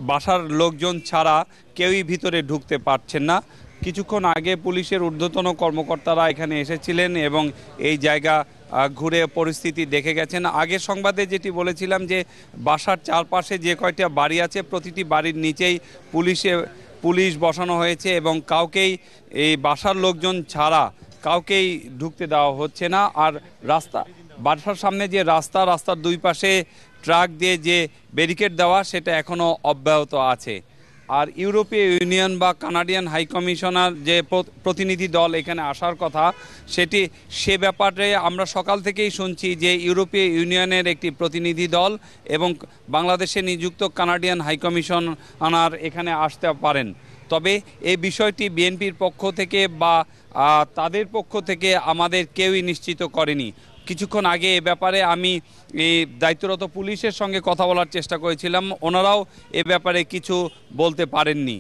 বাসার লোকজন ছাড়া কেউই ভিতরে ঢুকতে পারছেন না। কিছুক্ষণ আগে পুলিশের ঊর্ধ্বতন কর্মকর্তারা এখানে এসেছিলেন এবং এই জায়গা ঘুরে পরিস্থিতি দেখে গেছেন। আগের সংবাদে যেটি বলেছিলাম যে বাসার চারপাশে যে কয়টা বাড়ি আছে প্রতিটি বাড়ির নিচেই পুলিশ বসানো হয়েছে এবং কাউকেই এই বাসার লোকজন ছাড়া কাউকেই ঢুকতে দেওয়া হচ্ছে না। আর বাসার সামনে যে রাস্তার দুই পাশে ট্রাক দিয়ে যে ব্যারিকেড দেওয়া সেটা এখনও অব্যাহত আছে। আর ইউরোপীয় ইউনিয়ন বা কানাডিয়ান হাই কমিশনার যে প্রতিনিধি দল এখানে আসার কথা সে ব্যাপারে আমরা সকাল থেকেই শুনছি যে ইউরোপীয় ইউনিয়নের একটি প্রতিনিধি দল এবং বাংলাদেশে নিযুক্ত কানাডিয়ান হাই কমিশনার এখানে আসতে পারেন। তবে এই বিষয়টি বিএনপির পক্ষ থেকে বা তাদের পক্ষ থেকে আমাদের কেউই নিশ্চিত করেনি। কিছুক্ষণ আগে এ ব্যাপারে আমি এই দায়িত্বরত পুলিশের সঙ্গে কথা বলার চেষ্টা করেছিলাম, ওনারাও এ ব্যাপারে কিছু বলতে পারেননি।